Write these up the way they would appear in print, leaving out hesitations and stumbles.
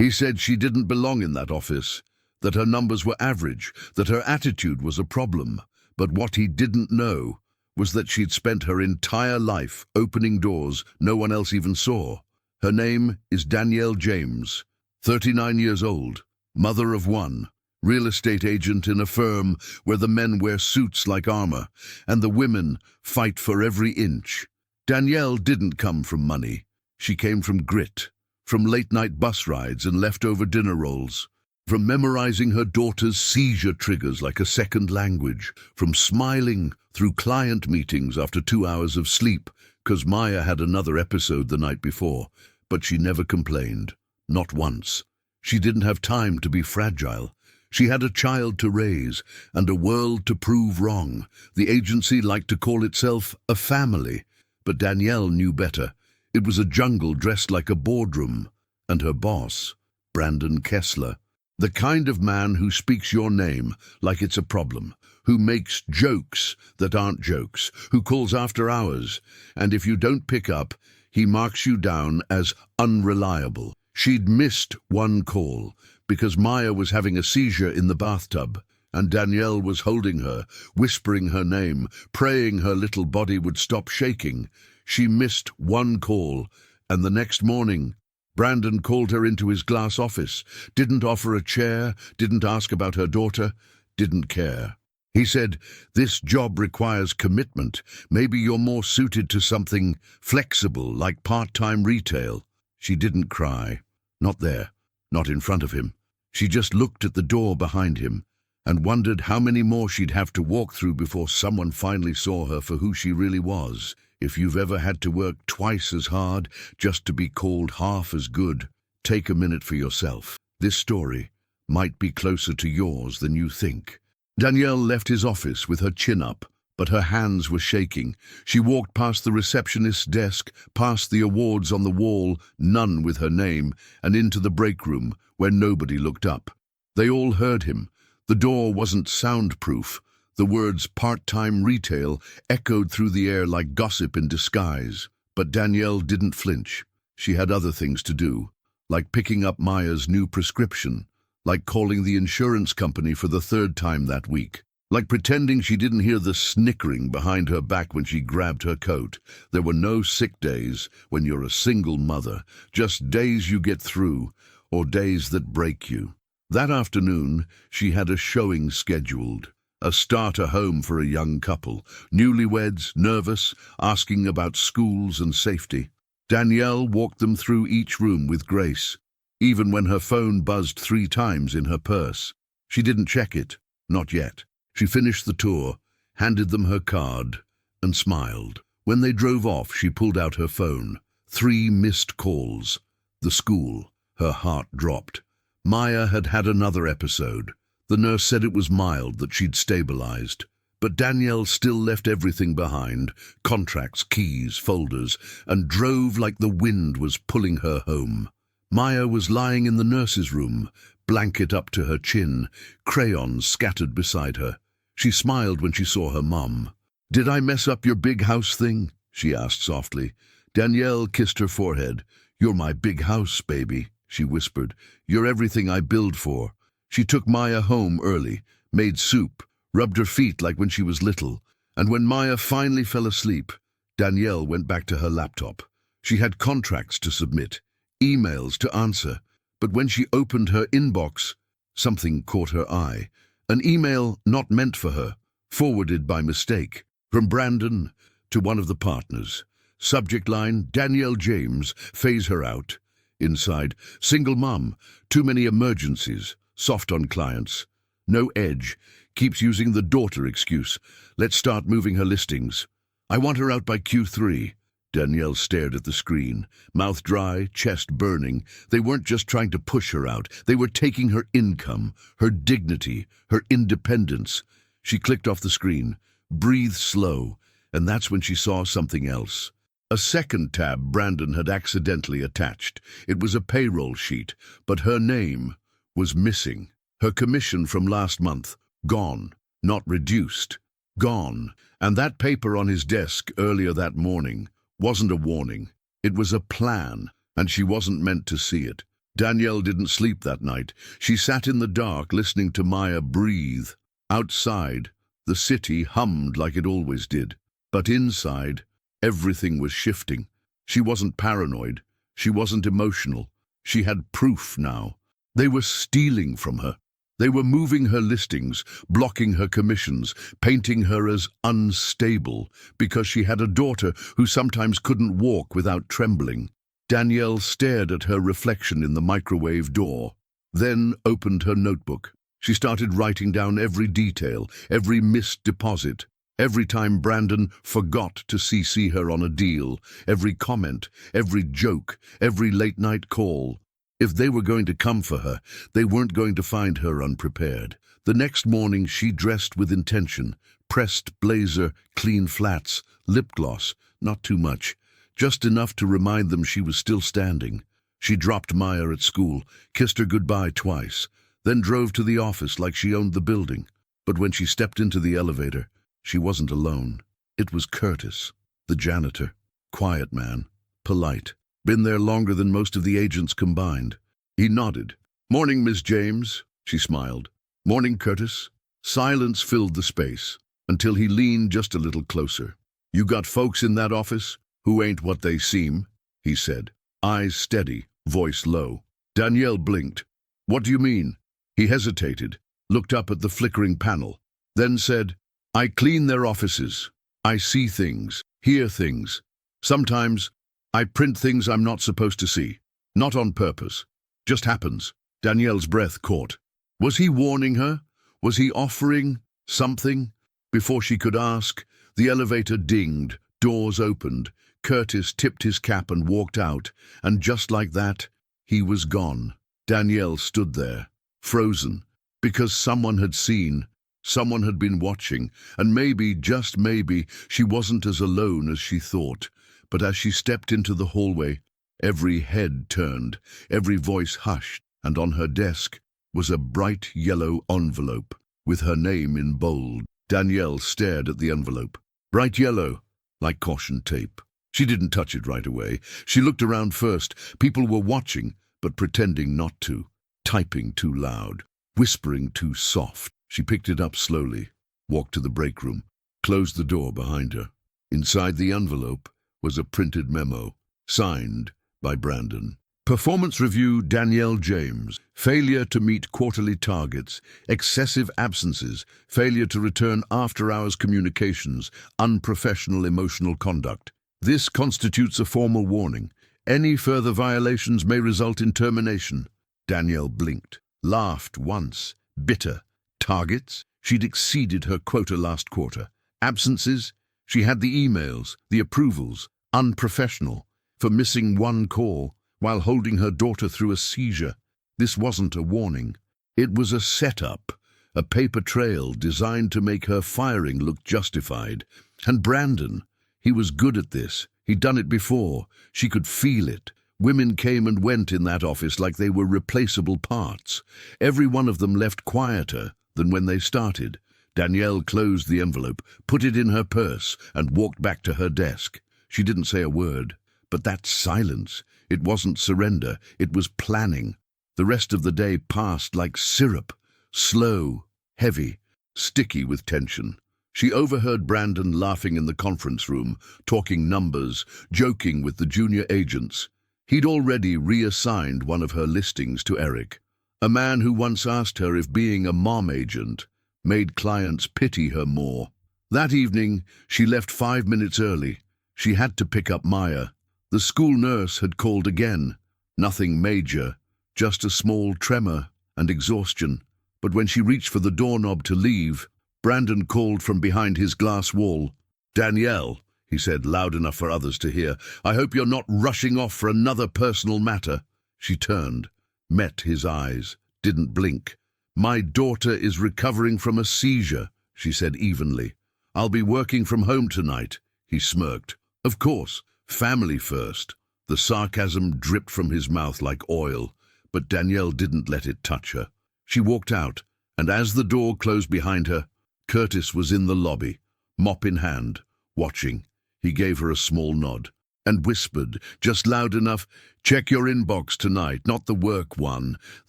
He said she didn't belong in that office, that her numbers were average, that her attitude was a problem. But what he didn't know was that she'd spent her entire life opening doors no one else even saw. Her name is Danielle James, 39 years old, mother of one, real estate agent in a firm where the men wear suits like armor and the women fight for every inch. Danielle didn't come from money. She came from grit, from late-night bus rides and leftover dinner rolls, from memorizing her daughter's seizure triggers like a second language, from smiling through client meetings after 2 hours of sleep, 'cause Maya had another episode the night before, but she never complained, not once. She didn't have time to be fragile. She had a child to raise and a world to prove wrong. The agency liked to call itself a family, but Danielle knew better. It was a jungle dressed like a boardroom, and her boss, Brandon Kessler, the kind of man who speaks your name like it's a problem, who makes jokes that aren't jokes, who calls after hours, and if you don't pick up, he marks you down as unreliable. She'd missed one call because Maya was having a seizure in the bathtub, and Danielle was holding her, whispering her name, praying her little body would stop shaking. She missed one call, and the next morning, Brandon called her into his glass office, didn't offer a chair, didn't ask about her daughter, didn't care. He said, "This job requires commitment. Maybe you're more suited to something flexible, like part-time retail." She didn't cry. Not there, not in front of him. She just looked at the door behind him and wondered how many more she'd have to walk through before someone finally saw her for who she really was. If you've ever had to work twice as hard just to be called half as good, take a minute for yourself. This story might be closer to yours than you think. Danielle left his office with her chin up, but her hands were shaking. She walked past the receptionist's desk, past the awards on the wall, none with her name, and into the break room, where nobody looked up. They all heard him. The door wasn't soundproof. The words part-time retail echoed through the air like gossip in disguise. But Danielle didn't flinch. She had other things to do, like picking up Maya's new prescription, like calling the insurance company for the third time that week, like pretending she didn't hear the snickering behind her back when she grabbed her coat. There were no sick days when you're a single mother, just days you get through, or days that break you. That afternoon, she had a showing scheduled, a starter home for a young couple, newlyweds, nervous, asking about schools and safety. Danielle walked them through each room with grace, even when her phone buzzed 3 times in her purse. She didn't check it, not yet. She finished the tour, handed them her card, and smiled. When they drove off, she pulled out her phone. 3 missed calls. The school. Her heart dropped. Maya had had another episode. The nurse said it was mild, that she'd stabilized. But Danielle still left everything behind, contracts, keys, folders, and drove like the wind was pulling her home. Maya was lying in the nurse's room, blanket up to her chin, crayons scattered beside her. She smiled when she saw her mum. "Did I mess up your big house thing?" she asked softly. Danielle kissed her forehead. "You're my big house, baby," she whispered. "You're everything I build for." She took Maya home early, made soup, rubbed her feet like when she was little, and when Maya finally fell asleep, Danielle went back to her laptop. She had contracts to submit, emails to answer, but when she opened her inbox, something caught her eye. An email not meant for her, forwarded by mistake, from Brandon to one of the partners. Subject line, Danielle James, phase her out. Inside, single mom, too many emergencies, soft on clients. No edge, keeps using the daughter excuse. Let's start moving her listings. I want her out by Q3. Danielle stared at the screen, mouth dry, chest burning. They weren't just trying to push her out. They were taking her income, her dignity, her independence. She clicked off the screen, breathed slow, and that's when she saw something else. A second tab Brandon had accidentally attached. It was a payroll sheet, but her name was missing. Her commission from last month, gone, not reduced, gone. And that paper on his desk earlier that morning wasn't a warning. It was a plan, and she wasn't meant to see it. Danielle didn't sleep that night. She sat in the dark listening to Maya breathe. Outside, the city hummed like it always did. But inside, everything was shifting. She wasn't paranoid. She wasn't emotional. She had proof now. They were stealing from her. They were moving her listings, blocking her commissions, painting her as unstable because she had a daughter who sometimes couldn't walk without trembling. Danielle stared at her reflection in the microwave door, then opened her notebook. She started writing down every detail, every missed deposit, every time Brandon forgot to CC her on a deal, every comment, every joke, every late-night call. If they were going to come for her, they weren't going to find her unprepared. The next morning she dressed with intention, pressed blazer, clean flats, lip gloss, not too much, just enough to remind them she was still standing. She dropped Maya at school, kissed her goodbye twice, then drove to the office like she owned the building. But when she stepped into the elevator, she wasn't alone. It was Curtis, the janitor, quiet man, polite. Been there longer than most of the agents combined. He nodded. "Morning, Miss James," she smiled. "Morning, Curtis." Silence filled the space, until he leaned just a little closer. "You got folks in that office who ain't what they seem," he said, eyes steady, voice low. Danielle blinked. "What do you mean?" He hesitated, looked up at the flickering panel, then said, "I clean their offices. I see things, hear things. Sometimes I print things I'm not supposed to see. Not on purpose. Just happens." Danielle's breath caught. Was he warning her? Was he offering something? Before she could ask, the elevator dinged, doors opened. Curtis tipped his cap and walked out, and just like that, he was gone. Danielle stood there, frozen, because someone had seen, someone had been watching, and maybe, just maybe, she wasn't as alone as she thought. But as she stepped into the hallway, every head turned, every voice hushed, and on her desk was a bright yellow envelope with her name in bold. Danielle stared at the envelope. Bright yellow, like caution tape. She didn't touch it right away. She looked around first. People were watching, but pretending not to. Typing too loud, whispering too soft. She picked it up slowly, walked to the break room, closed the door behind her. Inside the envelope was a printed memo, signed by Brandon. Performance review Danielle James. Failure to meet quarterly targets, excessive absences, failure to return after-hours communications, unprofessional emotional conduct. This constitutes a formal warning. Any further violations may result in termination. Danielle blinked, laughed once, bitter. Targets? She'd exceeded her quota last quarter. Absences? She had the emails, the approvals, unprofessional, for missing one call while holding her daughter through a seizure. This wasn't a warning. It was a setup, a paper trail designed to make her firing look justified. And Brandon, he was good at this. He'd done it before. She could feel it. Women came and went in that office like they were replaceable parts. Every one of them left quieter than when they started. Danielle closed the envelope, put it in her purse, and walked back to her desk. She didn't say a word, but that silence, it wasn't surrender, it was planning. The rest of the day passed like syrup, slow, heavy, sticky with tension. She overheard Brandon laughing in the conference room, talking numbers, joking with the junior agents. He'd already reassigned one of her listings to Eric, a man who once asked her if being a mom agent made clients pity her more. That evening, she left 5 minutes early. She had to pick up Maya. The school nurse had called again. Nothing major, just a small tremor and exhaustion. But when she reached for the doorknob to leave, Brandon called from behind his glass wall. "Danielle," he said, loud enough for others to hear, "I hope you're not rushing off for another personal matter." She turned, met his eyes, didn't blink. "My daughter is recovering from a seizure," she said evenly. "I'll be working from home tonight." He smirked. Of course, family first. The sarcasm dripped from his mouth like oil, but Danielle didn't let it touch her. She walked out, and as the door closed behind her, Curtis was in the lobby, mop in hand, watching. He gave her a small nod. and whispered, just loud enough, "Check your inbox tonight, not the work one,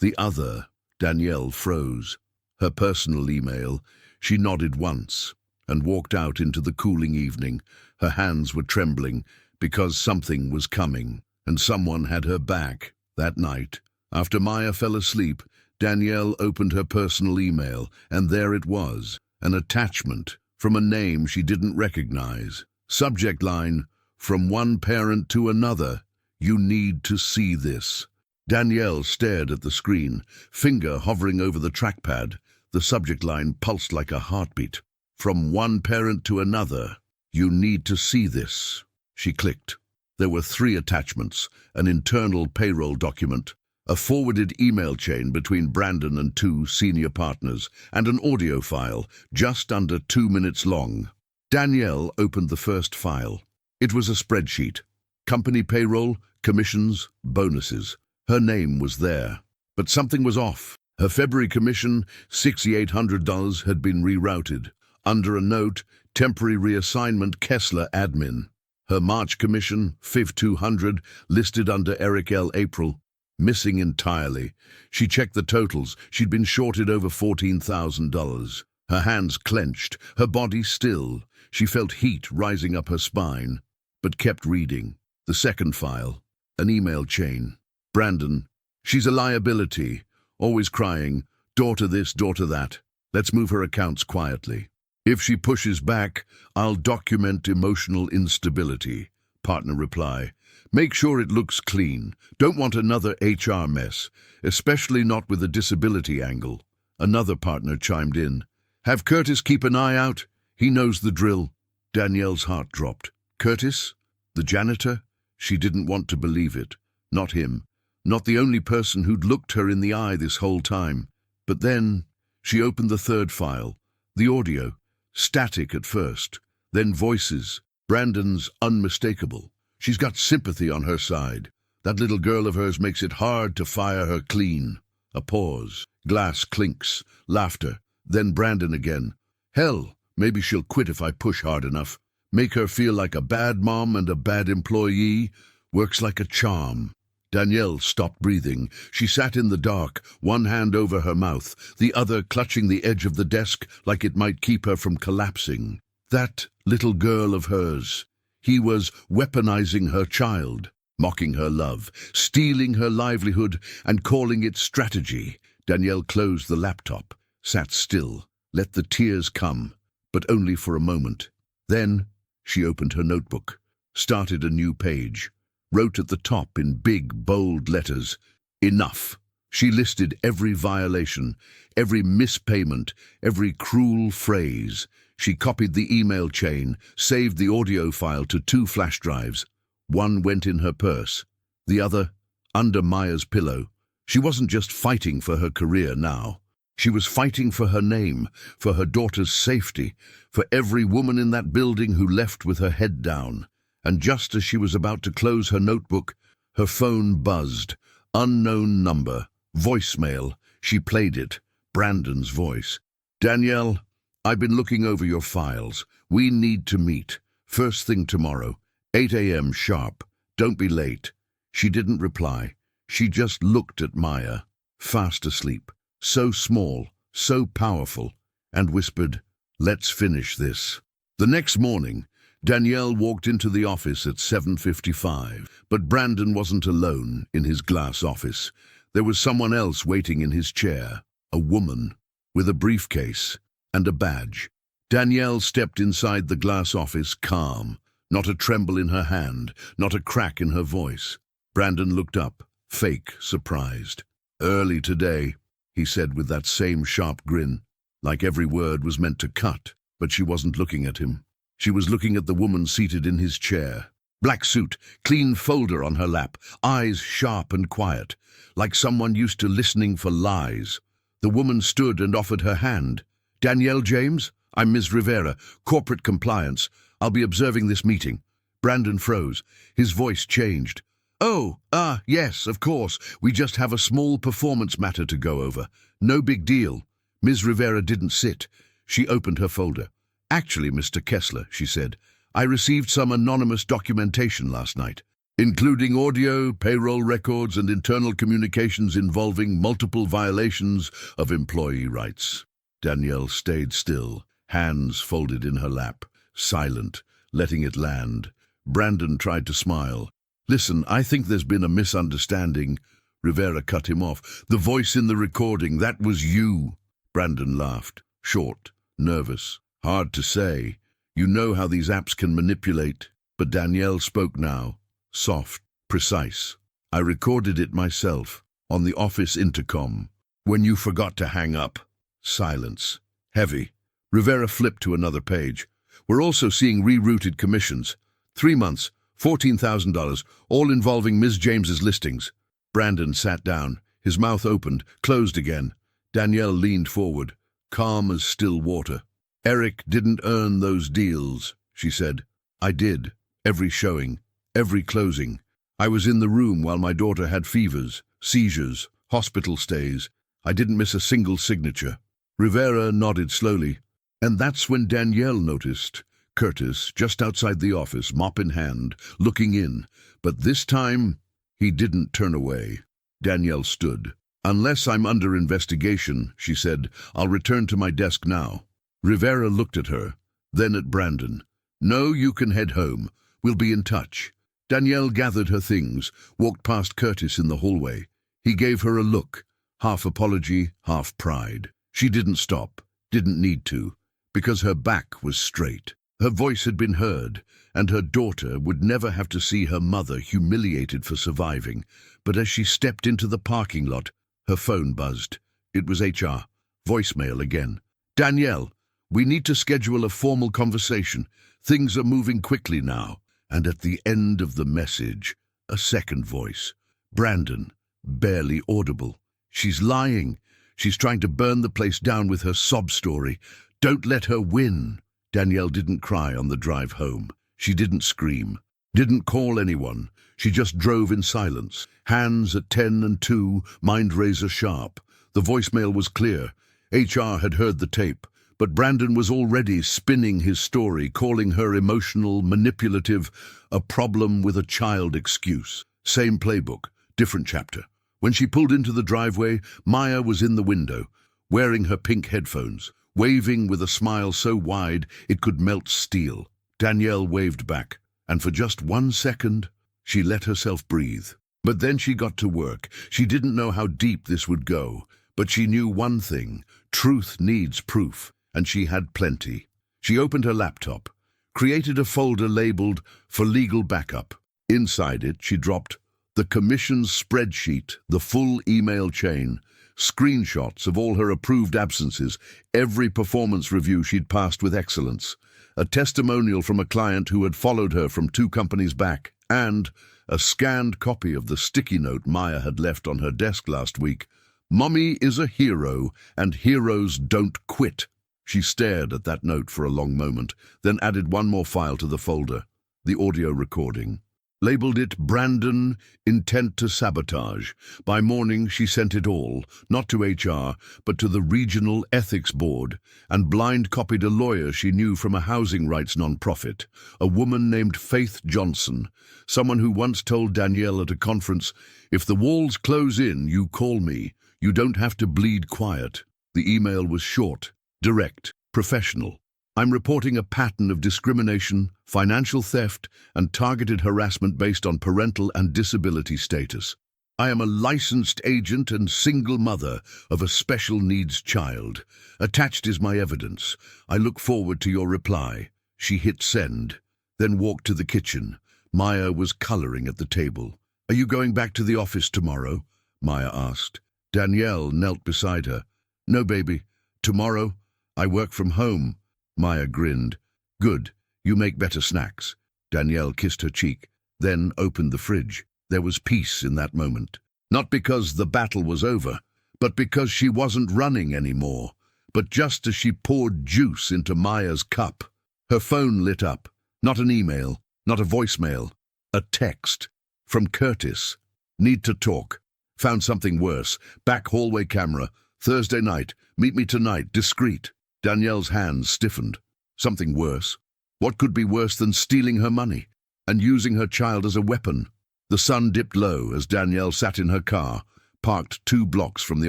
the other." Danielle froze. Her personal email. She nodded once and walked out into the cooling evening. Her hands were trembling because something was coming, and someone had her back. That night, after Maya fell asleep, Danielle opened her personal email, and there it was, an attachment from a name she didn't recognize. Subject line, "From one parent to another. You need to see this." Danielle stared at the screen, finger hovering over the trackpad. The subject line pulsed like a heartbeat. "From one parent to another. You need to see this." She clicked. There were 3 attachments: an internal payroll document, a forwarded email chain between Brandon and 2 senior partners, and an audio file just under 2 minutes long. Danielle opened the first file. It was a spreadsheet. Company payroll, commissions, bonuses. Her name was there. But something was off. Her February commission, $6,800, had been rerouted. Under a note, "Temporary reassignment Kessler admin." Her March commission, $5,200, listed under Eric L. April, missing entirely. She checked the totals. She'd been shorted over $14,000. Her hands clenched, her body still. She felt heat rising up her spine, but kept reading. The second file, an email chain. "Brandon, she's a liability, always crying, daughter this, daughter that. Let's move her accounts quietly. If she pushes back, I'll document emotional instability." Partner reply, "Make sure it looks clean. Don't want another HR mess, especially not with a disability angle." Another partner chimed in, "Have Curtis keep an eye out. He knows the drill." Danielle's heart dropped. Curtis? The janitor? She didn't want to believe it. Not him. Not the only person who'd looked her in the eye this whole time. But then she opened the third file, the audio. Static at first, then voices. Brandon's unmistakable. She's got sympathy on her side. That little girl of hers makes it hard to fire her clean. A pause. Glass clinks. Laughter. Then Brandon again. "Hell, maybe she'll quit if I push hard enough. Make her feel like a bad mom and a bad employee. Works like a charm." Danielle stopped breathing. She sat in the dark, one hand over her mouth, the other clutching the edge of the desk like it might keep her from collapsing. That little girl of hers. He was weaponizing her child, mocking her love, stealing her livelihood, and calling it strategy. Danielle closed the laptop, sat still, let the tears come, but only for a moment. Then she opened her notebook, started a new page. Wrote at the top in big, bold letters, "Enough." She listed every violation, every mispayment, every cruel phrase. She copied the email chain, saved the audio file to 2 flash drives. One went in her purse, the other under Maya's pillow. She wasn't just fighting for her career now. She was fighting for her name, for her daughter's safety, for every woman in that building who left with her head down. And just as she was about to close her notebook, her phone buzzed. Unknown number. Voicemail. She played it. Brandon's voice. "Danielle, I've been looking over your files. We need to meet. First thing tomorrow. 8 a.m. sharp. Don't be late." She didn't reply. She just looked at Maya, fast asleep. So small, so powerful, and whispered, "Let's finish this." The next morning, Danielle walked into the office at 7:55, but Brandon wasn't alone in his glass office. There was someone else waiting in his chair, a woman, with a briefcase and a badge. Danielle stepped inside the glass office calm, not a tremble in her hand, not a crack in her voice. Brandon looked up, fake, surprised. "Early today," he said with that same sharp grin, like every word was meant to cut, but she wasn't looking at him. She was looking at the woman seated in his chair. Black suit, clean folder on her lap, eyes sharp and quiet, like someone used to listening for lies. The woman stood and offered her hand. "Danielle James? I'm Ms. Rivera, Corporate Compliance. I'll be observing this meeting." Brandon froze. His voice changed. "Oh, yes, of course. We just have a small performance matter to go over. No big deal." Ms. Rivera didn't sit. She opened her folder. "Actually, Mr. Kessler," she said, I received some anonymous documentation last night, including audio, payroll records, and internal communications involving multiple violations of employee rights. Danielle stayed still, hands folded in her lap, silent, letting it land. Brandon tried to smile. "Listen, I think there's been a misunderstanding." Rivera cut him off. "The voice in the recording, that was you." Brandon laughed, short, nervous. "Hard to say. You know how these apps can manipulate." But Danielle spoke now, soft, precise. "I recorded it myself, on the office intercom. When you forgot to hang up." Silence. Heavy. Rivera flipped to another page. "We're also seeing rerouted commissions. 3 months, $14,000, all involving Ms. James's listings." Brandon sat down, his mouth opened, closed again. Danielle leaned forward, calm as still water. "Eric didn't earn those deals," she said. "I did. Every showing, every closing. I was in the room while my daughter had fevers, seizures, hospital stays. I didn't miss a single signature." Rivera nodded slowly, and that's when Danielle noticed Curtis just outside the office, mop in hand, looking in. But this time, he didn't turn away. Danielle stood. "Unless I'm under investigation," she said, "I'll return to my desk now." Rivera looked at her, then at Brandon. "No, you can head home. We'll be in touch." Danielle gathered her things, walked past Curtis in the hallway. He gave her a look, half apology, half pride. She didn't stop, didn't need to, because her back was straight. Her voice had been heard, and her daughter would never have to see her mother humiliated for surviving. But as she stepped into the parking lot, her phone buzzed. It was HR. Voicemail again. "Danielle, we need to schedule a formal conversation. Things are moving quickly now." And at the end of the message, a second voice. "Brandon, barely audible. She's lying. She's trying to burn the place down with her sob story. Don't let her win." Danielle didn't cry on the drive home. She didn't scream, didn't call anyone. She just drove in silence, hands at 10 and 2, mind razor sharp. The voicemail was clear. HR had heard the tape, but Brandon was already spinning his story, calling her emotional, manipulative, a problem with a child excuse. Same playbook, different chapter. When she pulled into the driveway, Maya was in the window, wearing her pink headphones, waving with a smile so wide it could melt steel. Danielle waved back, and for just 1 second, she let herself breathe. But then she got to work. She didn't know how deep this would go, but she knew one thing: truth needs proof, and she had plenty. She opened her laptop, created a folder labeled "For Legal Backup." Inside it, she dropped the commission's spreadsheet, the full email chain, screenshots of all her approved absences, every performance review she'd passed with excellence, a testimonial from a client who had followed her from 2 companies back, and a scanned copy of the sticky note Maya had left on her desk last week. "Mommy is a hero, and heroes don't quit." She stared at that note for a long moment, then added one more file to the folder, the audio recording. Labeled it "Brandon, Intent to Sabotage." By morning, she sent it all, not to HR, but to the Regional Ethics Board, and blind copied a lawyer she knew from a housing rights nonprofit, a woman named Faith Johnson, someone who once told Danielle at a conference, "If the walls close in, you call me. You don't have to bleed quiet." The email was short, direct, professional. "I'm reporting a pattern of discrimination, financial theft, and targeted harassment based on parental and disability status. I am a licensed agent and single mother of a special needs child. Attached is my evidence. I look forward to your reply." She hit send, then walked to the kitchen. Maya was coloring at the table. "Are you going back to the office tomorrow?" Maya asked. Danielle knelt beside her. "No, baby. Tomorrow, I work from home." Maya grinned. "Good. You make better snacks." Danielle kissed her cheek, then opened the fridge. There was peace in that moment. Not because the battle was over, but because she wasn't running anymore. But just as she poured juice into Maya's cup, her phone lit up. Not an email, not a voicemail. A text. From Curtis. "Need to talk. Found something worse. Back hallway camera. Thursday night. Meet me tonight. Discreet." Danielle's hands stiffened. Something worse? What could be worse than stealing her money and using her child as a weapon? The sun dipped low as Danielle sat in her car, parked 2 blocks from the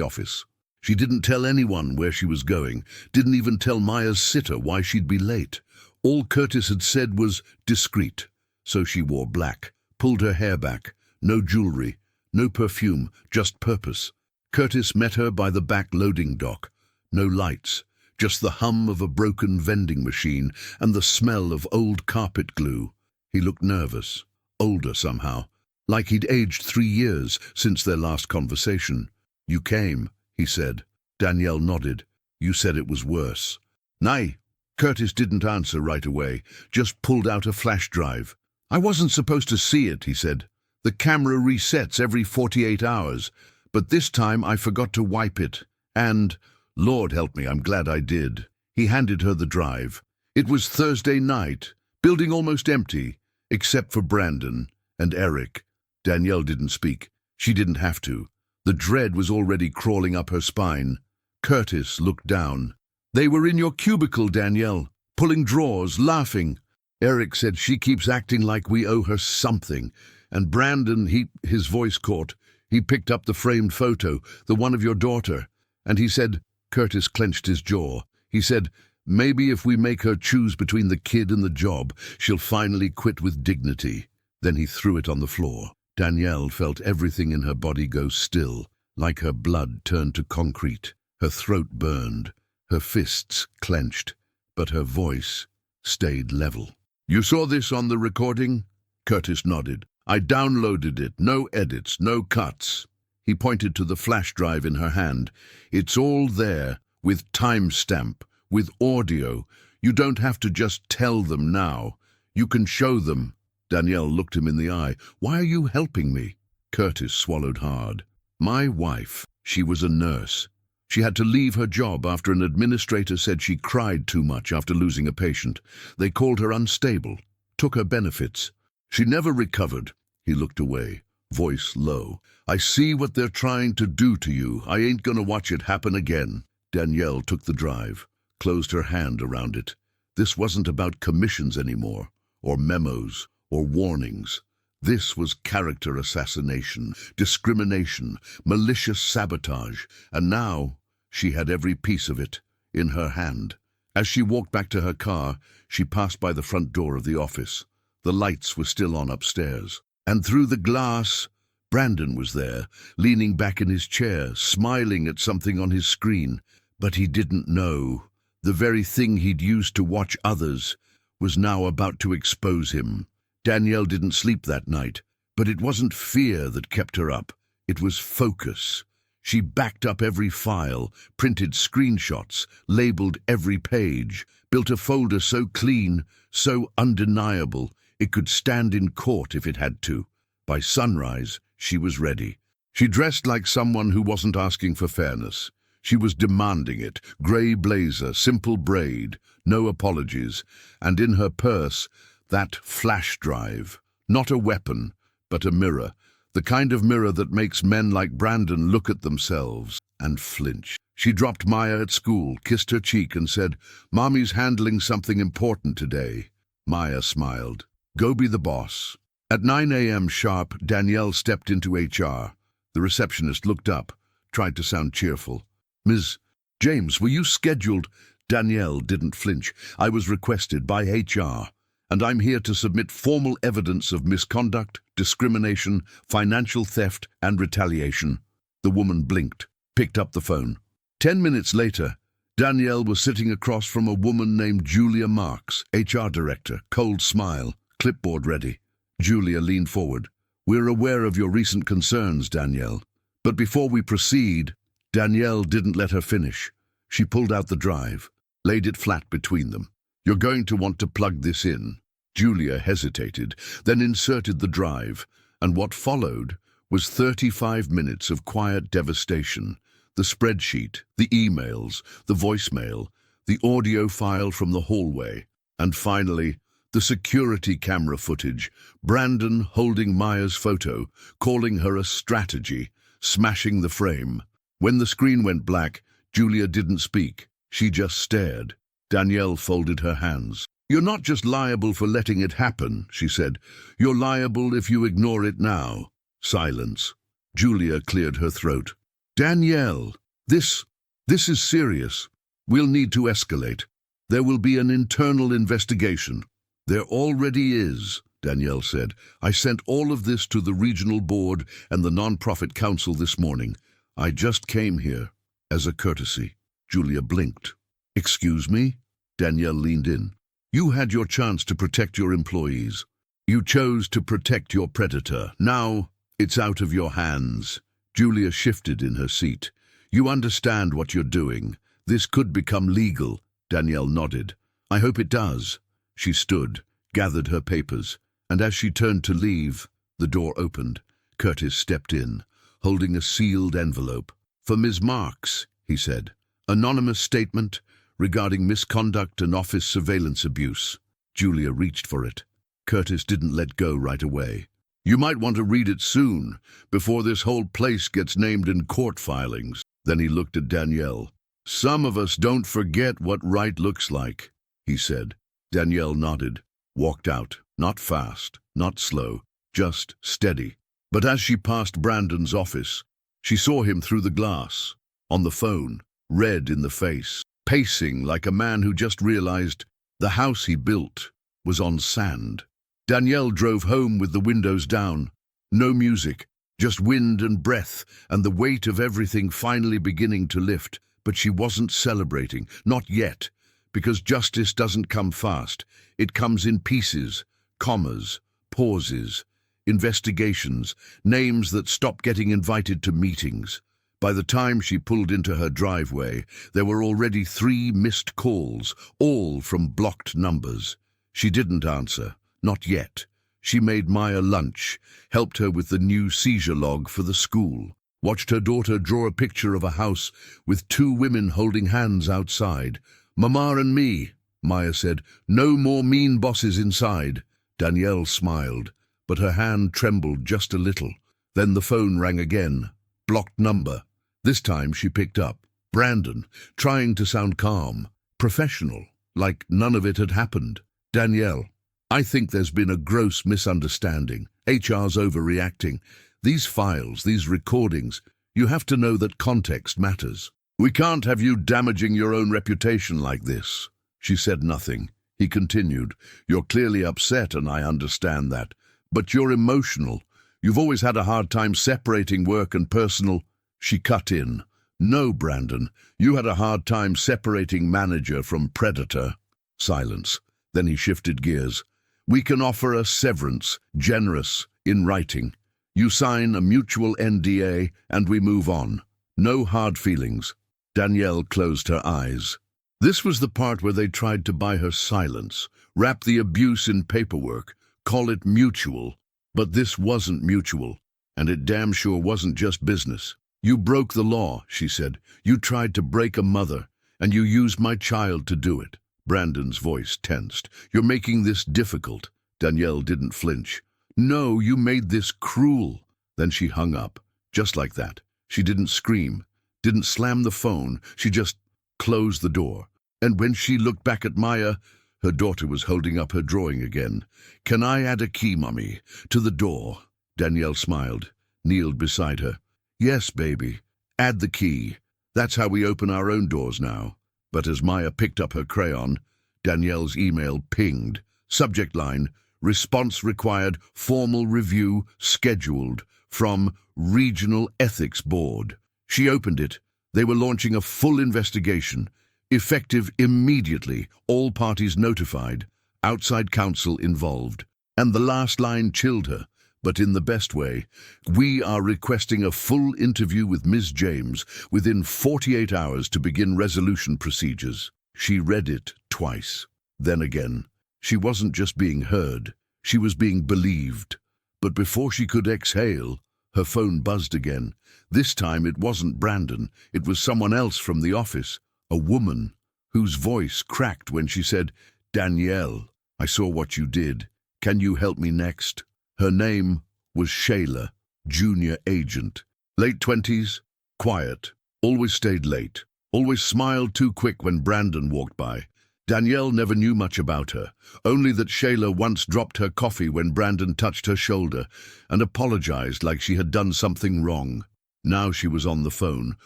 office. She didn't tell anyone where she was going, didn't even tell Maya's sitter why she'd be late. All Curtis had said was discreet. So she wore black, pulled her hair back, no jewelry, no perfume, just purpose. Curtis met her by the back loading dock. No lights, just the hum of a broken vending machine and the smell of old carpet glue. He looked nervous, older somehow, like he'd aged 3 years since their last conversation. "You came," he said. Danielle nodded. "You said it was worse." "Nay." Curtis didn't answer right away, just pulled out a flash drive. "I wasn't supposed to see it," he said. "The camera resets every 48 hours, but this time I forgot to wipe it. And, Lord help me, I'm glad I did." He handed her the drive. It was Thursday night, building almost empty, except for Brandon and Eric. Danielle didn't speak. She didn't have to. The dread was already crawling up her spine. Curtis looked down. "They were in your cubicle, Danielle, pulling drawers, laughing. Eric said she keeps acting like we owe her something. And Brandon, his voice caught. He picked up the framed photo, the one of your daughter. And he said," Curtis clenched his jaw. He said, "Maybe if we make her choose between the kid and the job, she'll finally quit with dignity." Then he threw it on the floor. Danielle felt everything in her body go still, like her blood turned to concrete. Her throat burned, her fists clenched, but her voice stayed level. "You saw this on the recording?" Curtis nodded. "I downloaded it, no edits, no cuts." He pointed to the flash drive in her hand. "It's all there, with timestamp, with audio. You don't have to just tell them now. You can show them." Danielle looked him in the eye. "Why are you helping me?" Curtis swallowed hard. "My wife, she was a nurse. She had to leave her job after an administrator said she cried too much after losing a patient. They called her unstable, took her benefits. She never recovered." He looked away, voice low. "I see what they're trying to do to you. I ain't gonna watch it happen again." Danielle took the drive, closed her hand around it. This wasn't about commissions anymore, or memos, or warnings. This was character assassination, discrimination, malicious sabotage, and now she had every piece of it in her hand. As she walked back to her car, she passed by the front door of the office. The lights were still on upstairs, and through the glass, Brandon was there, leaning back in his chair, smiling at something on his screen. But he didn't know. The very thing he'd used to watch others was now about to expose him. Danielle didn't sleep that night, but it wasn't fear that kept her up. It was focus. She backed up every file, printed screenshots, labeled every page, built a folder so clean, so undeniable, it could stand in court if it had to. By sunrise, she was ready. She dressed like someone who wasn't asking for fairness. She was demanding it. Grey blazer, simple braid, no apologies, and in her purse, that flash drive. Not a weapon, but a mirror. The kind of mirror that makes men like Brandon look at themselves and flinch. She dropped Maya at school, kissed her cheek and said, "Mommy's handling something important today." Maya smiled. "Go be the boss." At 9 a.m. sharp, Danielle stepped into HR. The receptionist looked up, tried to sound cheerful. "Ms. James, were you scheduled?" Danielle didn't flinch. "I was requested by HR, and I'm here to submit formal evidence of misconduct, discrimination, financial theft, and retaliation." The woman blinked, picked up the phone. 10 minutes later, Danielle was sitting across from a woman named Julia Marks, HR director, cold smile, clipboard ready. Julia leaned forward. "We're aware of your recent concerns, Danielle. But before we proceed..." Danielle didn't let her finish. She pulled out the drive, laid it flat between them. "You're going to want to plug this in." Julia hesitated, then inserted the drive, and what followed was 35 minutes of quiet devastation. The spreadsheet, the emails, the voicemail, the audio file from the hallway, and finally, the security camera footage, Brandon holding Maya's photo, calling her a strategy, smashing the frame. When the screen went black, Julia didn't speak. She just stared. Danielle folded her hands. You're not just liable for letting it happen, she said. You're liable if you ignore it now. Silence. Julia cleared her throat. Danielle, this is serious. We'll need to escalate. There will be an internal investigation. There already is, Danielle said. I sent all of this to the regional board and the non-profit council this morning. I just came here as a courtesy. Julia blinked. Excuse me? Danielle leaned in. You had your chance to protect your employees. You chose to protect your predator. Now it's out of your hands. Julia shifted in her seat. You understand what you're doing. This could become legal. Danielle nodded. I hope it does. She stood, gathered her papers, and as she turned to leave, the door opened. Curtis stepped in, holding a sealed envelope. For Ms. Marks, he said. Anonymous statement regarding misconduct and office surveillance abuse. Julia reached for it. Curtis didn't let go right away. You might want to read it soon, before this whole place gets named in court filings. Then he looked at Danielle. Some of us don't forget what right looks like, he said. Danielle nodded, walked out, not fast, not slow, just steady. But as she passed Brandon's office, she saw him through the glass, on the phone, red in the face, pacing like a man who just realized the house he built was on sand. Danielle drove home with the windows down. No music, just wind and breath, and the weight of everything finally beginning to lift. But she wasn't celebrating, not yet, because justice doesn't come fast. It comes in pieces, commas, pauses, investigations, names that stop getting invited to meetings. By the time she pulled into her driveway, there were already 3 missed calls, all from blocked numbers. She didn't answer, not yet. She made Maya lunch, helped her with the new seizure log for the school, watched her daughter draw a picture of a house with 2 women holding hands outside. Mama and me, Maya said. No more mean bosses inside. Danielle smiled, but her hand trembled just a little. Then the phone rang again. Blocked number. This time she picked up. Brandon, trying to sound calm, professional, like none of it had happened. Danielle, I think there's been a gross misunderstanding. HR's overreacting. These files, these recordings, you have to know that context matters. We can't have you damaging your own reputation like this. She said nothing. He continued. You're clearly upset, and I understand that. But you're emotional. You've always had a hard time separating work and personal. She cut in. No, Brandon, you had a hard time separating manager from predator. Silence. Then he shifted gears. We can offer a severance, generous, in writing. You sign a mutual NDA and we move on. No hard feelings. Danielle closed her eyes. This was the part where they tried to buy her silence, wrap the abuse in paperwork, call it mutual. But this wasn't mutual, and it damn sure wasn't just business. You broke the law, she said. You tried to break a mother, and you used my child to do it. Brandon's voice tensed. You're making this difficult. Danielle didn't flinch. No, you made this cruel. Then she hung up, just like that. She didn't scream, didn't slam the phone. She just closed the door. And when she looked back at Maya, her daughter was holding up her drawing again. Can I add a key, Mummy, to the door? Danielle smiled, kneeled beside her. Yes, baby, add the key. That's how we open our own doors now. But as Maya picked up her crayon, Danielle's email pinged. Subject line, response required, formal review scheduled from Regional Ethics Board. She opened it. They were launching a full investigation, effective immediately, all parties notified, outside counsel involved. And the last line chilled her, but in the best way. We are requesting a full interview with Ms. James within 48 hours to begin resolution procedures. She read it twice. Then again. She wasn't just being heard, she was being believed. But before she could exhale, her phone buzzed again. This time it wasn't Brandon, it was someone else from the office, a woman, whose voice cracked when she said, Danielle, I saw what you did. Can you help me next? Her name was Shayla, junior agent. Late 20s, quiet, always stayed late, always smiled too quick when Brandon walked by. Danielle never knew much about her, only that Shayla once dropped her coffee when Brandon touched her shoulder and apologized like she had done something wrong. Now she was on the phone,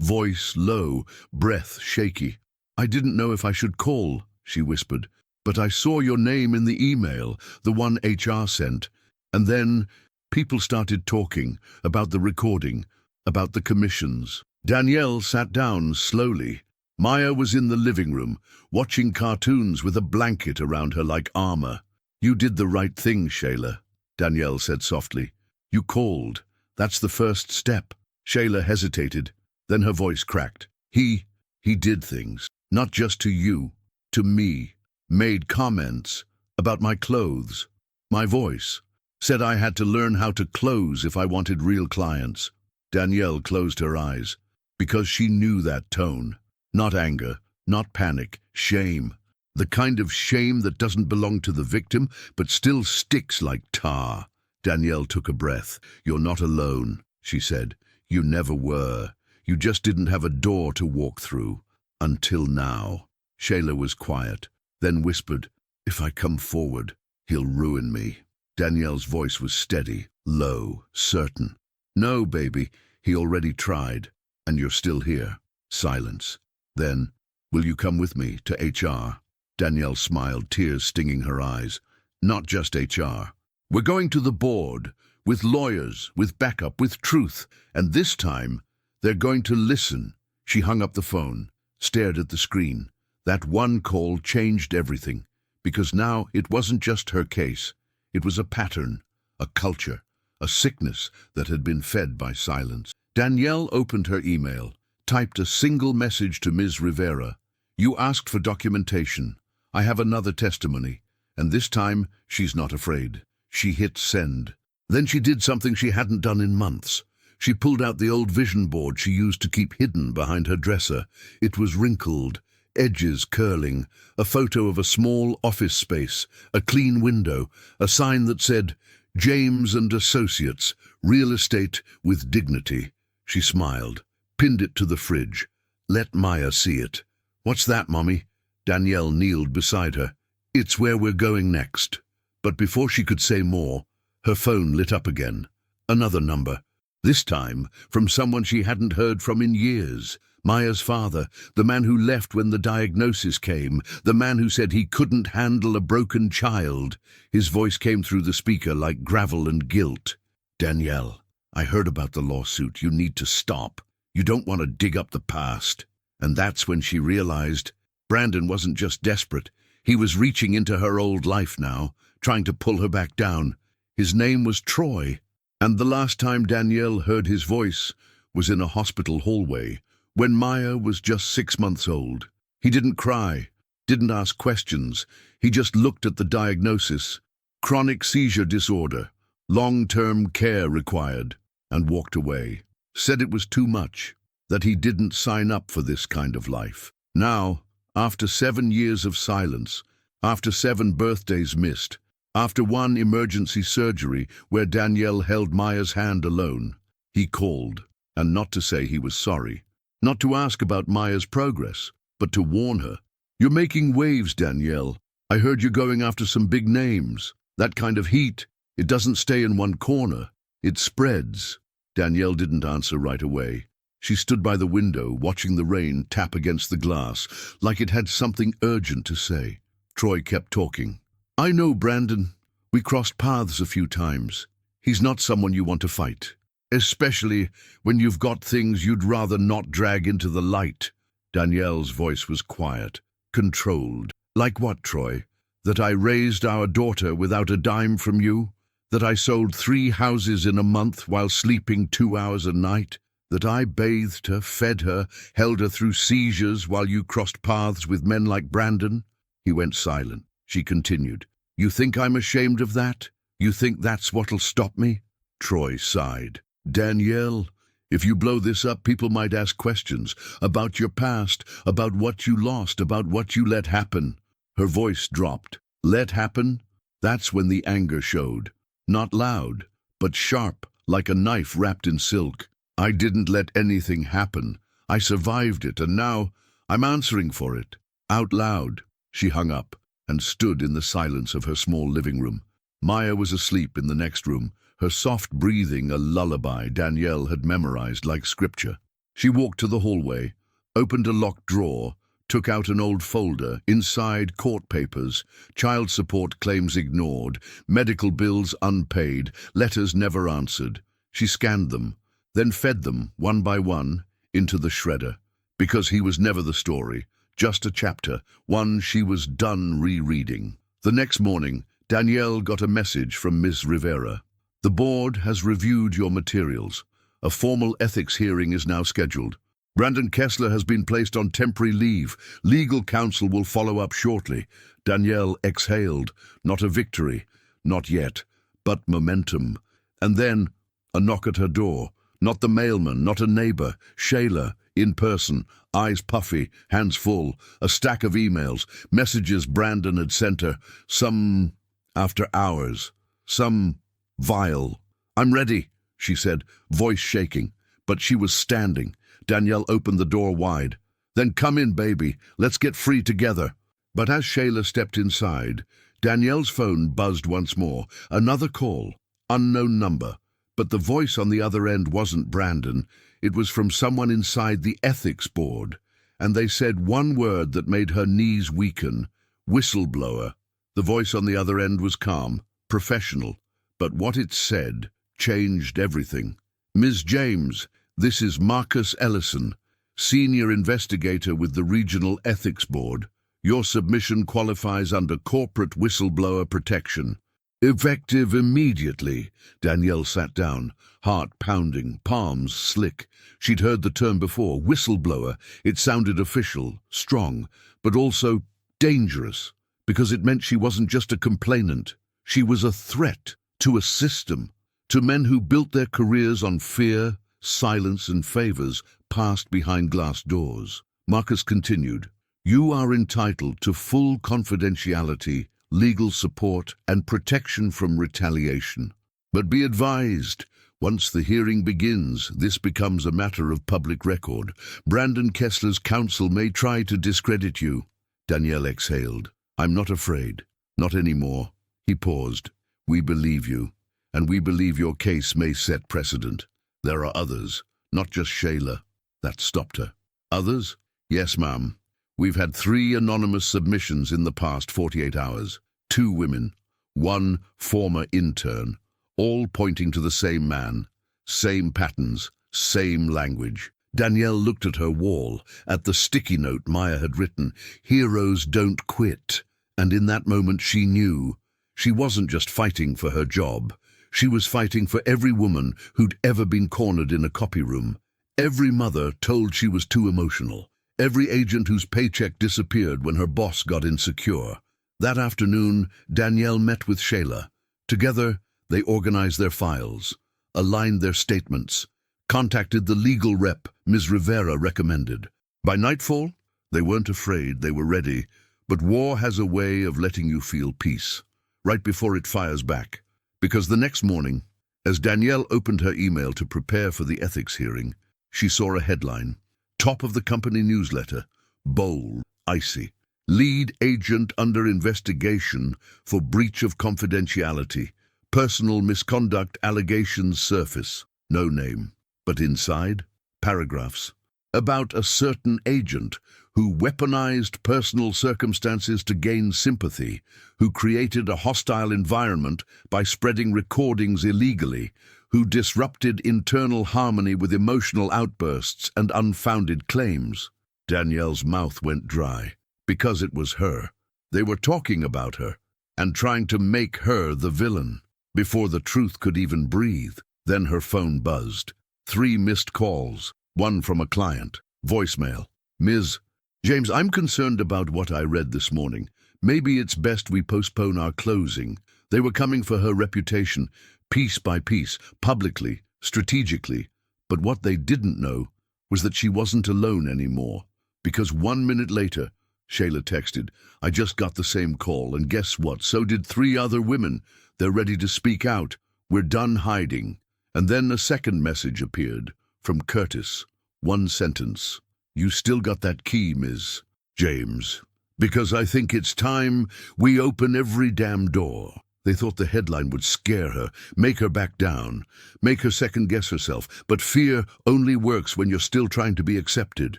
voice low, breath shaky. "I didn't know if I should call," she whispered, "but I saw your name in the email, the one HR sent. And then people started talking about the recording, about the commissions." Danielle sat down slowly. Maya was in the living room, watching cartoons with a blanket around her like armor. "You did the right thing, Shayla," Danielle said softly. "You called. That's the first step." Shayla hesitated, then her voice cracked. He did things, not just to you, to me. Made comments about my clothes, my voice. Said I had to learn how to close if I wanted real clients." Danielle closed her eyes, because she knew that tone. Not anger, not panic, shame. The kind of shame that doesn't belong to the victim, but still sticks like tar. Danielle took a breath. "You're not alone," she said. "You never were. You just didn't have a door to walk through. Until now." Shayla was quiet, then whispered, "If I come forward, he'll ruin me." Danielle's voice was steady, low, certain. "No, baby, he already tried, and you're still here." Silence. Then, "Will you come with me to HR?" Danielle smiled, tears stinging her eyes. "Not just HR. We're going to the board, with lawyers, with backup, with truth, and this time, they're going to listen." She hung up the phone, stared at the screen. That one call changed everything, because now it wasn't just her case. It was a pattern, a culture, a sickness that had been fed by silence. Danielle opened her email, typed a single message to Ms. Rivera. "You asked for documentation. I have another testimony, and this time she's not afraid." She hit send. Then she did something she hadn't done in months. She pulled out the old vision board she used to keep hidden behind her dresser. It was wrinkled, edges curling, a photo of a small office space, a clean window, a sign that said, "James and Associates, Real Estate with Dignity." She smiled, pinned it to the fridge. "Let Maya see it." "What's that, Mommy?" Danielle kneeled beside her. "It's where we're going next." But before she could say more, her phone lit up again. Another number. This time from someone she hadn't heard from in years. Maya's father, the man who left when the diagnosis came, the man who said he couldn't handle a broken child. His voice came through the speaker like gravel and guilt. "Danielle, I heard about the lawsuit. You need to stop. You don't want to dig up the past." And that's when she realized Brandon wasn't just desperate. He was reaching into her old life now, trying to pull her back down. His name was Troy, and the last time Danielle heard his voice was in a hospital hallway, when Maya was just 6 months old. He didn't cry, didn't ask questions. He just looked at the diagnosis, chronic seizure disorder, long-term care required, and walked away. Said it was too much, that he didn't sign up for this kind of life. Now, after 7 years of silence, after 7 birthdays missed, after 1 emergency surgery where Danielle held Maya's hand alone, he called, and not to say he was sorry, not to ask about Maya's progress, but to warn her. "You're making waves, Danielle. I heard you're going after some big names. That kind of heat, it doesn't stay in one corner. It spreads." Danielle didn't answer right away. She stood by the window, watching the rain tap against the glass, like it had something urgent to say. Troy kept talking. "I know Brandon. We crossed paths a few times. He's not someone you want to fight, especially when you've got things you'd rather not drag into the light." Danielle's voice was quiet, controlled. "Like what, Troy? That I raised our daughter without a dime from you? That I sold 3 houses in a month while sleeping 2 hours a night? That I bathed her, fed her, held her through seizures while you crossed paths with men like Brandon?" He went silent. She continued. "You think I'm ashamed of that? You think that's what'll stop me?" Troy sighed. "Danielle, if you blow this up, people might ask questions about your past, about what you lost, about what you let happen." Her voice dropped. "Let happen?" That's when the anger showed. Not loud, but sharp, like a knife wrapped in silk. "I didn't let anything happen. I survived it, and now I'm answering for it. Out loud." She hung up and stood in the silence of her small living room. Maya was asleep in the next room, her soft breathing a lullaby Danielle had memorized like scripture. She walked to the hallway, opened a locked drawer, took out an old folder, inside court papers, child support claims ignored, medical bills unpaid, letters never answered. She scanned them, then fed them, one by one, into the shredder. Because he was never the story, just a chapter, one she was done rereading. The next morning, Danielle got a message from Ms. Rivera. The board has reviewed your materials. A formal ethics hearing is now scheduled. Brandon Kessler has been placed on temporary leave. Legal counsel will follow up shortly. Danielle exhaled. Not a victory. Not yet. But momentum. And then, a knock at her door. Not the mailman, not a neighbor. Shayla, in person, eyes puffy, hands full. A stack of emails, messages Brandon had sent her. Some after hours. Some vile. "I'm ready," she said, voice shaking. But she was standing. Danielle opened the door wide. "Then come in, baby. Let's get free together." But as Shayla stepped inside, Danielle's phone buzzed once more. Another call. Unknown number. But the voice on the other end wasn't Brandon. It was from someone inside the ethics board. And they said one word that made her knees weaken. Whistleblower. The voice on the other end was calm, professional. But what it said changed everything. "Ms. James, this is Marcus Ellison, senior investigator with the Regional Ethics Board. Your submission qualifies under corporate whistleblower protection. Effective immediately." Danielle sat down, heart pounding, palms slick. She'd heard the term before, whistleblower. It sounded official, strong, but also dangerous, because it meant she wasn't just a complainant. She was a threat to a system, to men who built their careers on fear, silence, and favors passed behind glass doors. Marcus continued, "You are entitled to full confidentiality, legal support, and protection from retaliation. But be advised, once the hearing begins, this becomes a matter of public record. Brandon Kessler's counsel may try to discredit you." Danielle exhaled. "I'm not afraid. Not anymore." He paused. "We believe you, and we believe your case may set precedent. There are others, not just Shayla." That stopped her. "Others?" "Yes, ma'am. We've had 3 anonymous submissions in the past 48 hours. 2 women, 1 former intern, all pointing to the same man, same patterns, same language." Danielle looked at her wall, at the sticky note Maya had written, "Heroes don't quit." And in that moment she knew she wasn't just fighting for her job. She was fighting for every woman who'd ever been cornered in a copy room, every mother told she was too emotional, every agent whose paycheck disappeared when her boss got insecure. That afternoon, Danielle met with Shayla. Together, they organized their files, aligned their statements, contacted the legal rep Ms. Rivera recommended. By nightfall, they weren't afraid, they were ready. But war has a way of letting you feel peace, right before it fires back. Because the next morning, as Danielle opened her email to prepare for the ethics hearing, she saw a headline. Top of the company newsletter, bold, icy. "Lead agent under investigation for breach of confidentiality. Personal misconduct allegations surface." No name. But inside, paragraphs. About a certain agent who weaponized personal circumstances to gain sympathy, who created a hostile environment by spreading recordings illegally, who disrupted internal harmony with emotional outbursts and unfounded claims. Danielle's mouth went dry, because it was her. They were talking about her, and trying to make her the villain. Before the truth could even breathe, then her phone buzzed. 3 missed calls, 1 from a client. Voicemail. "Ms. James, I'm concerned about what I read this morning. Maybe it's best we postpone our closing." They were coming for her reputation, piece by piece, publicly, strategically. But what they didn't know was that she wasn't alone anymore. Because 1 minute later, Shayla texted, "I just got the same call, and guess what? So did 3 other women. They're ready to speak out. We're done hiding." And then a second message appeared, from Curtis. 1 sentence. "You still got that key, Ms. James. Because I think it's time we open every damn door. They thought the headline would scare her, make her back down, make her second-guess herself. But fear only works when you're still trying to be accepted.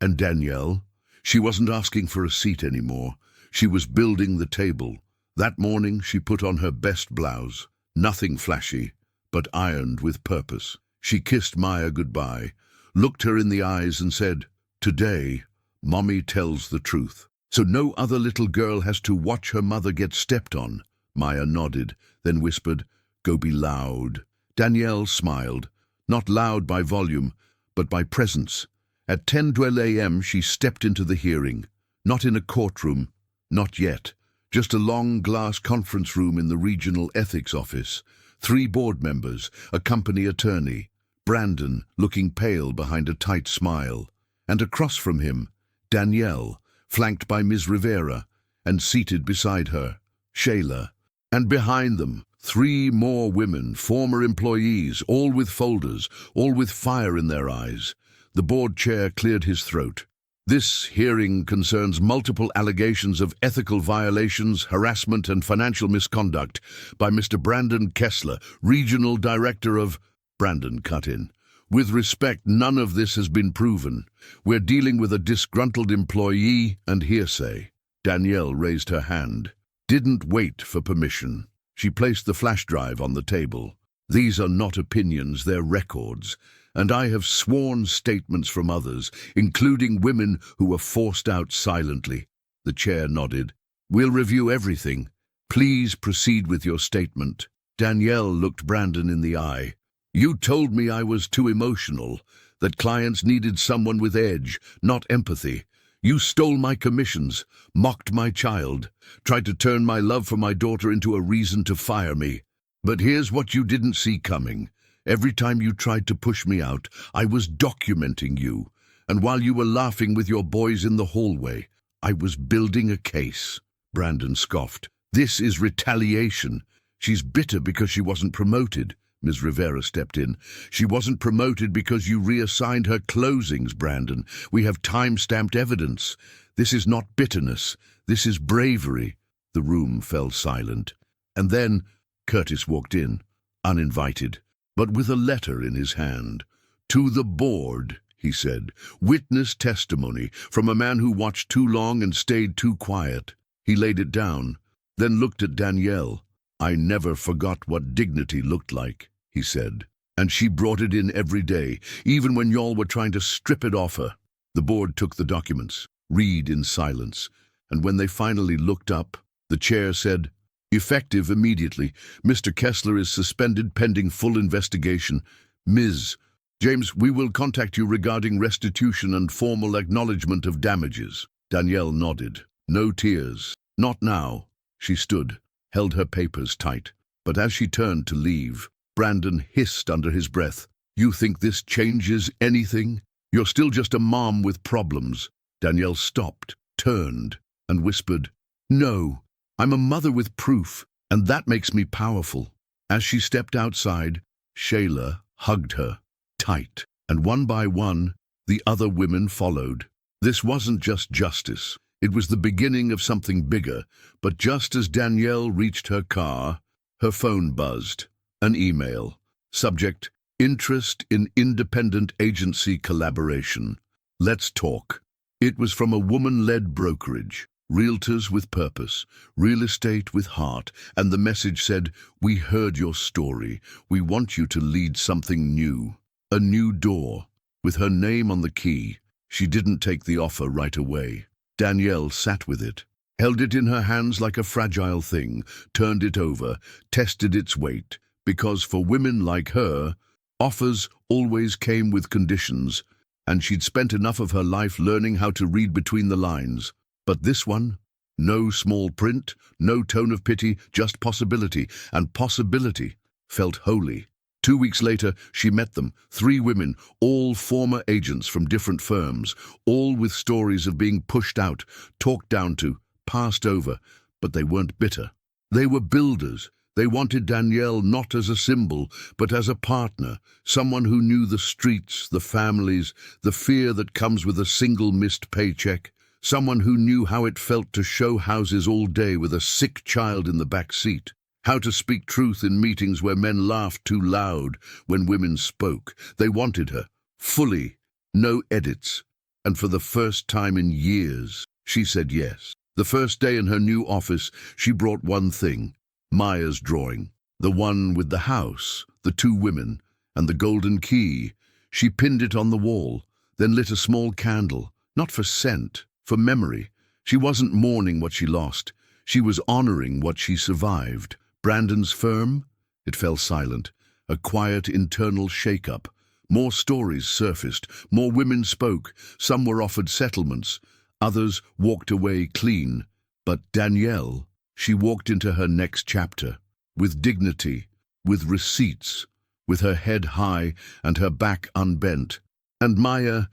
And Danielle? She wasn't asking for a seat anymore. She was building the table. That morning she put on her best blouse. Nothing flashy, but ironed with purpose. She kissed Maya goodbye, looked her in the eyes and said, "Today, Mommy tells the truth. So no other little girl has to watch her mother get stepped on." Maya nodded, then whispered, "Go be loud." Danielle smiled, not loud by volume, but by presence. At 10:12 a.m. she stepped into the hearing. Not in a courtroom, not yet. Just a long glass conference room in the regional ethics office. 3 board members, a company attorney, Brandon looking pale behind a tight smile, and across from him, Danielle, flanked by Ms. Rivera, and seated beside her, Shayla. And behind them, 3 more women, former employees, all with folders, all with fire in their eyes. The board chair cleared his throat. "This hearing concerns multiple allegations of ethical violations, harassment and financial misconduct by Mr. Brandon Kessler, Regional Director of—" Brandon cut in. "With respect, none of this has been proven. We're dealing with a disgruntled employee and hearsay." Danielle raised her hand. Didn't wait for permission. She placed the flash drive on the table. "These are not opinions, they're records. And I have sworn statements from others, including women who were forced out silently." The chair nodded. "We'll review everything. Please proceed with your statement." Danielle looked Brandon in the eye. "You told me I was too emotional, that clients needed someone with edge, not empathy. You stole my commissions, mocked my child, tried to turn my love for my daughter into a reason to fire me. But here's what you didn't see coming. Every time you tried to push me out, I was documenting you. And while you were laughing with your boys in the hallway, I was building a case." Brandon scoffed. "This is retaliation. She's bitter because she wasn't promoted." Ms. Rivera stepped in. "She wasn't promoted because you reassigned her closings, Brandon. We have time-stamped evidence. This is not bitterness. This is bravery." The room fell silent. And then Curtis walked in, uninvited, but with a letter in his hand. "To the board," he said. "Witness testimony from a man who watched too long and stayed too quiet." He laid it down, then looked at Danielle. "I never forgot what dignity looked like," he said. "And she brought it in every day, even when y'all were trying to strip it off her." The board took the documents, read in silence, and when they finally looked up, the chair said, "Effective immediately. Mr. Kessler is suspended pending full investigation. Ms. James, we will contact you regarding restitution and formal acknowledgement of damages." Danielle nodded. No tears. "Not now." She stood, held her papers tight. But as she turned to leave, Brandon hissed under his breath, "You think this changes anything? You're still just a mom with problems." Danielle stopped, turned, and whispered, "No, I'm a mother with proof, and that makes me powerful." As she stepped outside, Shayla hugged her, tight, and one by one, the other women followed. This wasn't just justice. It was the beginning of something bigger, but just as Danielle reached her car, her phone buzzed. An email. Subject, "Interest in independent agency collaboration. Let's talk." It was from a woman-led brokerage, realtors with purpose, real estate with heart, and the message said, "We heard your story. We want you to lead something new." A new door. With her name on the key, she didn't take the offer right away. Danielle sat with it, held it in her hands like a fragile thing, turned it over, tested its weight, because for women like her, offers always came with conditions, and she'd spent enough of her life learning how to read between the lines. But this one? No small print, no tone of pity, just possibility, and possibility felt holy. 2 weeks later, she met them, 3 women, all former agents from different firms, all with stories of being pushed out, talked down to, passed over, but they weren't bitter. They were builders. They wanted Danielle not as a symbol, but as a partner, someone who knew the streets, the families, the fear that comes with a single missed paycheck. Someone who knew how it felt to show houses all day with a sick child in the back seat. How to speak truth in meetings where men laughed too loud when women spoke. They wanted her, fully, no edits. And for the first time in years, she said yes. The first day in her new office, she brought one thing, Maya's drawing. The one with the house, the two women, and the golden key. She pinned it on the wall, then lit a small candle, not for scent, for memory. She wasn't mourning what she lost. She was honoring what she survived. Brandon's firm? It fell silent, a quiet internal shake-up. More stories surfaced, more women spoke. Some were offered settlements, others walked away clean. But Danielle, she walked into her next chapter, with dignity, with receipts, with her head high and her back unbent. And Maya,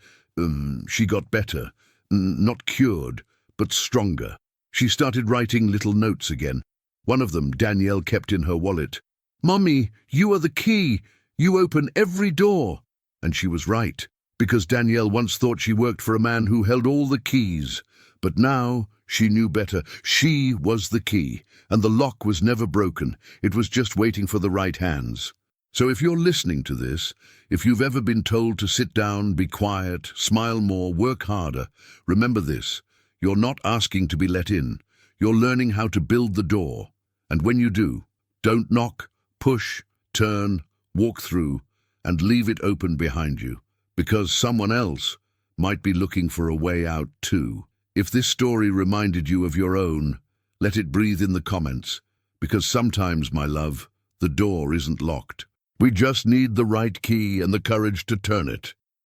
she got better, not cured, but stronger. She started writing little notes again. One of them Danielle kept in her wallet. "Mommy, you are the key. You open every door." And she was right, because Danielle once thought she worked for a man who held all the keys. But now she knew better. She was the key, and the lock was never broken. It was just waiting for the right hands. So if you're listening to this, if you've ever been told to sit down, be quiet, smile more, work harder, remember this. You're not asking to be let in. You're learning how to build the door. And when you do, don't knock, push, turn, walk through, and leave it open behind you, because someone else might be looking for a way out too. If this story reminded you of your own, let it breathe in the comments, because sometimes, my love, the door isn't locked. We just need the right key and the courage to turn it.